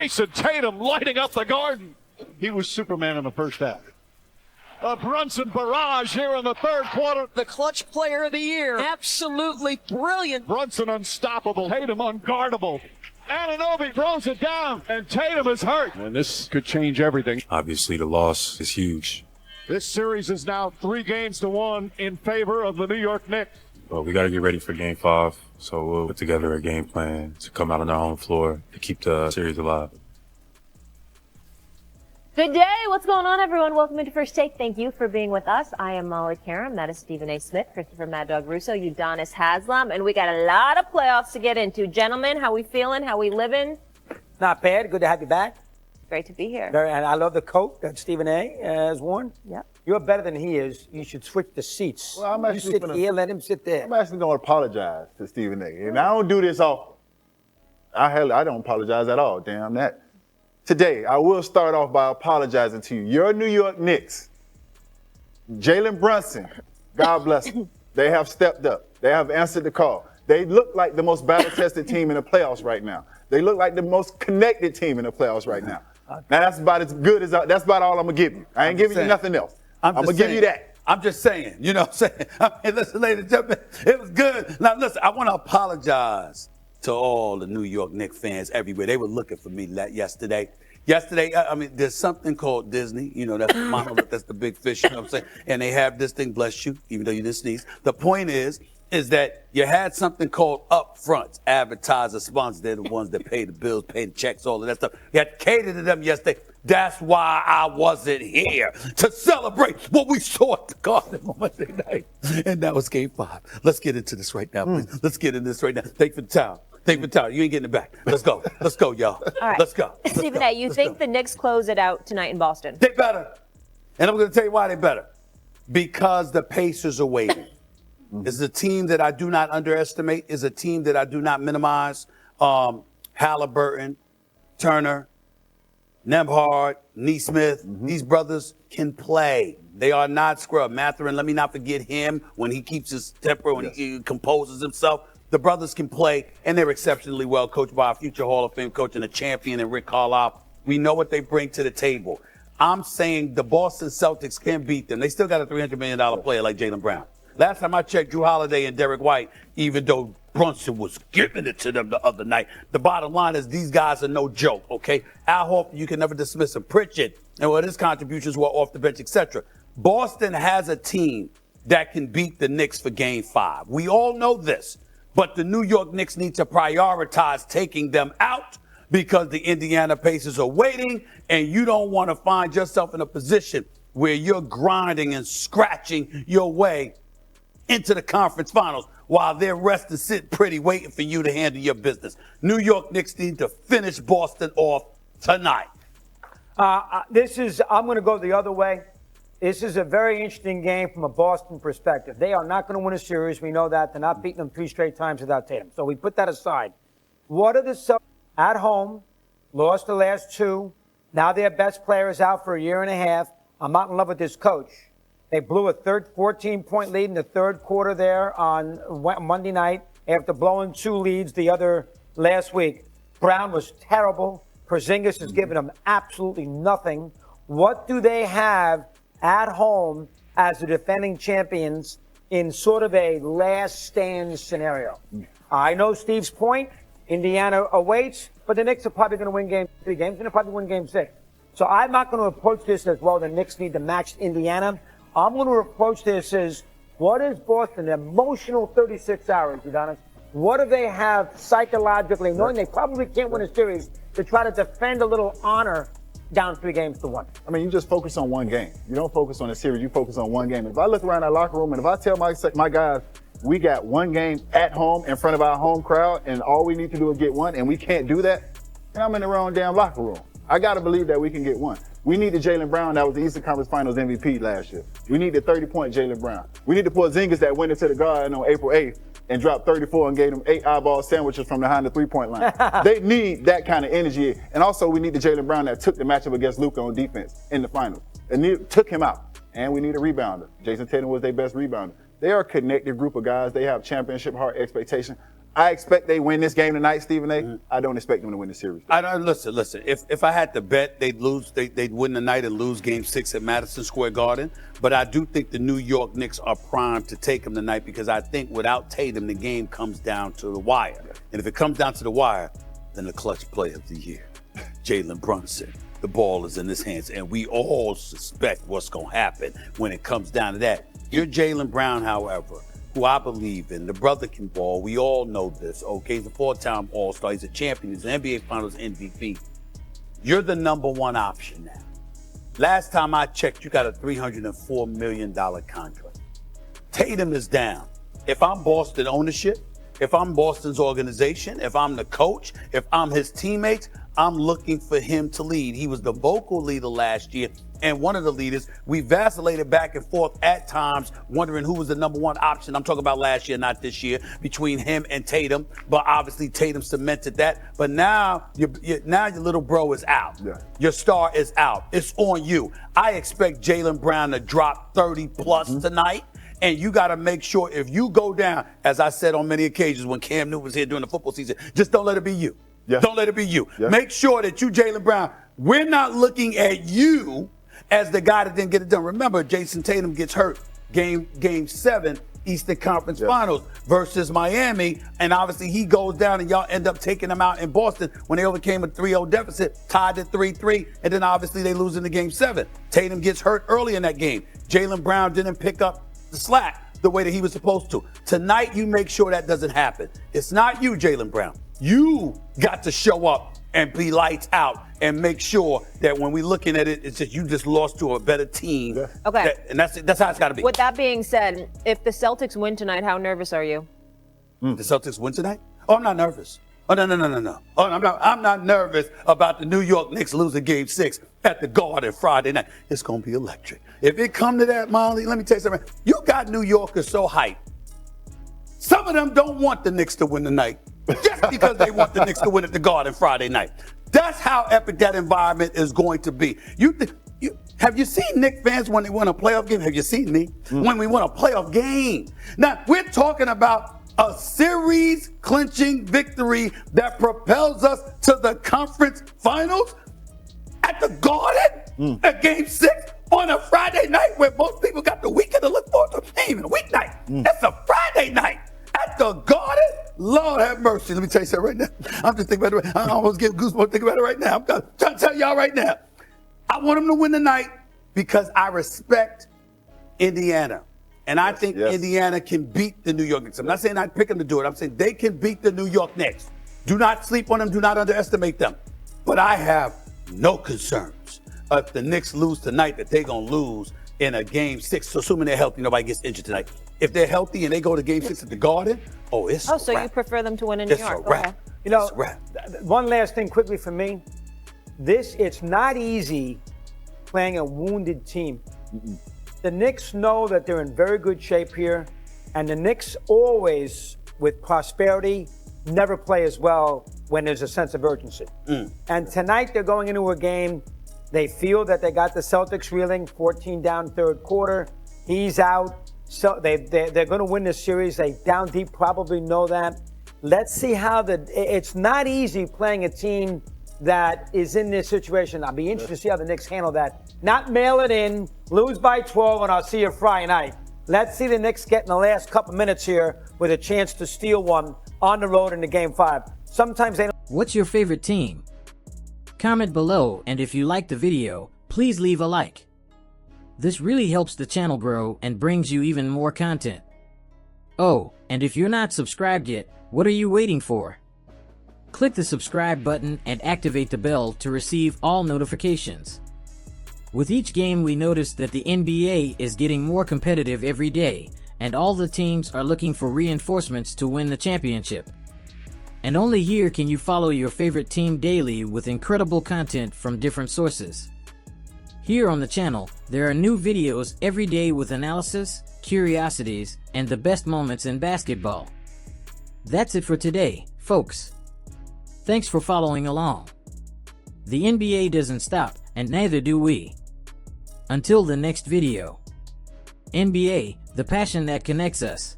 Jason Tatum lighting up the Garden. He was Superman in the first half. A Brunson barrage here in the third quarter. The clutch player of the year. Absolutely brilliant. Brunson unstoppable. Tatum unguardable. Anunoby throws it down, and Tatum is hurt. And this could change everything. Obviously, the loss is huge. This series is now 3-1 in favor of the New York Knicks. But we got to get ready for Game 5, so we'll put together a game plan to come out on our home floor to keep the series alive. Good day. What's going on, everyone? Welcome into First Take. Thank you for being with us. I am Molly Karam. That is Stephen A. Smith, Christopher Mad Dog Russo, Udonis Haslam, and we got a lot of playoffs to get into. Gentlemen, how we feeling? How we living? Not bad. Good to have you back. Great to be here. And I love the coat that Stephen A. has worn. Yep. You're better than he is. You should switch the seats. Well, I'm you actually sit here, let him sit there. I'm actually going to apologize to Stephen A. And I don't do this often. I don't apologize at all. Damn that. Today, I will start off by apologizing to you. Your New York Knicks, Jalen Brunson, God bless them. They have stepped up. They have answered the call. They look like the most battle-tested team in the playoffs right now. They look like the most connected team in the playoffs right now. Now, that's about as good as that's about all I'm going to give you. I ain't giving you nothing else. I'm going to give you that. I'm just saying, you know what I'm saying? I mean, listen, ladies and gentlemen, it was good. Now, listen, I want to apologize to all the New York Knicks fans everywhere. They were looking for me yesterday. I mean, there's something called Disney. You know, that's the monolith, that's the big fish, you know what I'm saying? And they have this thing, bless you, even though you didn't sneeze. The point is that you had something called upfronts, advertisers, sponsors. They're the ones that pay the bills, pay the checks, all of that stuff. You had to cater to them yesterday. That's why I wasn't here to celebrate what we saw at the Garden on Monday night. And that was Game 5. Let's get into this right now, please. Let's get into this right now. Thank you for the time. Thank you for the time. You ain't getting it back. Let's go. Let's go, y'all. All right. Let's go. Stephen A., you think the Knicks close it out tonight in Boston? They better. And I'm going to tell you why they better. Because the Pacers are waiting. It's a team that I do not underestimate. It's a team that I do not minimize. Halliburton, Turner, Nembhard, Neesmith, these brothers can play. They are not scrub. Mathurin, let me not forget him when he keeps his temper, when he composes himself. The brothers can play, and they're exceptionally well coached by a future Hall of Fame coach and a champion in Rick Carlisle. We know what they bring to the table. I'm saying the Boston Celtics can beat them. They still got a $300 million player like Jaylen Brown. Last time I checked, Drew Holiday and Derek White, even though Brunson was giving it to them the other night, the bottom line is these guys are no joke, okay? Al Horford, you can never dismiss him. Pritchard, and what his contributions were off the bench, etc. Boston has a team that can beat the Knicks for Game 5. We all know this, but the New York Knicks need to prioritize taking them out because the Indiana Pacers are waiting, and you don't want to find yourself in a position where you're grinding and scratching your way into the conference finals while they're resting, sitting pretty, waiting for you to handle your business. New York Knicks need to finish Boston off tonight. I'm going to go the other way. This is a very interesting game from a Boston perspective. They are not going to win a series. We know that. They're not beating them 3 straight times without Tatum. So we put that aside. What are the Celtics at home? Lost the last 2. Now their best player is out for a year and a half. I'm not in love with this coach. They blew a 14-point lead in the third quarter there on Monday night after blowing 2 leads the other last week. Brown was terrible. Porzingis has given them absolutely nothing. What do they have at home as the defending champions in sort of a last stand scenario? I know Steve's point. Indiana awaits, but the Knicks are probably going to win Game 3 games, and they'll probably win Game 6. So I'm not going to approach this as, well, the Knicks need to match Indiana. I'm going to approach this as, what is Boston, emotional 36 hours, Udonis? What do they have psychologically, knowing they probably can't win a series, to try to defend a little honor down 3-1? I mean, you just focus on one game. You don't focus on a series. You focus on one game. If I look around that locker room and if I tell my guys, we got one game at home in front of our home crowd and all we need to do is get one, and we can't do that, then I'm in the wrong damn locker room. I got to believe that we can get one. We need the Jaylen Brown that was the Eastern Conference Finals MVP last year. We need the 30-point Jaylen Brown. We need the Porzingis that went into the Garden on April 8th and dropped 34 and gave them 8 eyeball sandwiches from behind the 3-point line. They need that kind of energy. And also, we need the Jaylen Brown that took the matchup against Luka on defense in the finals and took him out. And we need a rebounder. Jason Tatum was their best rebounder. They are a connected group of guys. They have championship heart expectation. I expect they win this game tonight, Stephen A. I don't expect them to win the series. I don't listen. If I had to bet, they'd lose. They'd win tonight and lose Game 6 at Madison Square Garden. But I do think the New York Knicks are primed to take them tonight because I think without Tatum, the game comes down to the wire. And if it comes down to the wire, then the clutch player of the year, Jalen Brunson. The ball is in his hands, and we all suspect what's going to happen when it comes down to that. You're Jaylen Brown, however, who I believe in. The brother can ball. We all know this. Okay, he's a 4-time All-Star. He's a champion. He's an NBA Finals MVP. You're the number one option now. Last time I checked, you got a $304 million contract. Tatum is down. If I'm Boston ownership, if I'm Boston's organization, if I'm the coach, if I'm his teammates, I'm looking for him to lead. He was the vocal leader last year and one of the leaders. We vacillated back and forth at times, wondering who was the number one option. I'm talking about last year, not this year, between him and Tatum. But obviously Tatum cemented that. But now your little bro is out. Yeah. Your star is out. It's on you. I expect Jaylen Brown to drop 30 plus tonight. And you got to make sure if you go down, as I said on many occasions when Cam Newton was here during the football season, just don't let it be you. Yeah. Don't let it be you. Yeah. Make sure that you, Jaylen Brown, we're not looking at you as the guy that didn't get it done. Remember, Jason Tatum gets hurt game 7, Eastern Conference Finals versus Miami. And obviously he goes down and y'all end up taking him out in Boston when they overcame a 3-0 deficit, tied at 3-3. And then obviously they lose in the game 7. Tatum gets hurt early in that game. Jaylen Brown didn't pick up the slack the way that he was supposed to. Tonight, you make sure that doesn't happen. It's not you, Jaylen Brown. You got to show up and be lights out and make sure that when we're looking at it, it's just you just lost to a better team. Yeah. Okay. And that's how it's got to be. With that being said, if the Celtics win tonight, how nervous are you? The Celtics win tonight? Oh, I'm not nervous. Oh, no. Oh, I'm not nervous about the New York Knicks losing Game 6 at the Garden Friday night. It's going to be electric. If it come to that, Molly, let me tell you something. You got New Yorkers so hyped. Some of them don't want the Knicks to win tonight just because they want the Knicks to win at the Garden Friday night. That's how epic that environment is going to be. Have you seen Knicks fans when they win a playoff game? Have you seen me? When we win a playoff game? Now, we're talking about a series clinching victory that propels us to the conference finals at the Garden at Game 6 on a Friday night where most people got the weekend to look forward to. Ain't even a weeknight. That's a Friday night at the Garden. Lord have mercy. Let me tell you something right now. I'm just thinking about it. I almost get goosebumps thinking about it right now. I'm trying to tell y'all right now. I want them to win tonight because I respect Indiana. And I think Indiana can beat the New York Knicks. I'm not saying I pick them to do it. I'm saying they can beat the New York Knicks. Do not sleep on them. Do not underestimate them. But I have no concerns if the Knicks lose tonight that they're going to lose in a Game 6. So assuming they're healthy, nobody gets injured tonight. If they're healthy and they go to Game 6 at the Garden, it's a so wrap. You prefer them to win in New York? It's a wrap. Okay. You know, it's a wrap. One last thing quickly for me. It's not easy playing a wounded team. The Knicks know that they're in very good shape here, and the Knicks always, with prosperity, never play as well when there's a sense of urgency. And tonight they're going into a game, they feel that they got the Celtics reeling, 14 down third quarter. He's out, so they're going to win this series. They down deep probably know that. Let's see how it's not easy playing a team that is in this situation. I'll be interested to see how the Knicks handle that. Not mail it in, lose by 12, and I'll see you Friday night. Let's see the Knicks get in the last couple minutes here with a chance to steal one on the road in the Game 5. Sometimes they don't. What's your favorite team? Comment below, and if you liked the video, please leave a like. This really helps the channel grow and brings you even more content. Oh, and if you're not subscribed yet, what are you waiting for? Click the subscribe button and activate the bell to receive all notifications. With each game, we notice that the NBA is getting more competitive every day, and all the teams are looking for reinforcements to win the championship. And only here can you follow your favorite team daily with incredible content from different sources. Here on the channel, there are new videos every day with analysis, curiosities, and the best moments in basketball. That's it for today, folks. Thanks for following along. The NBA doesn't stop, and neither do we. Until the next video. NBA, the passion that connects us.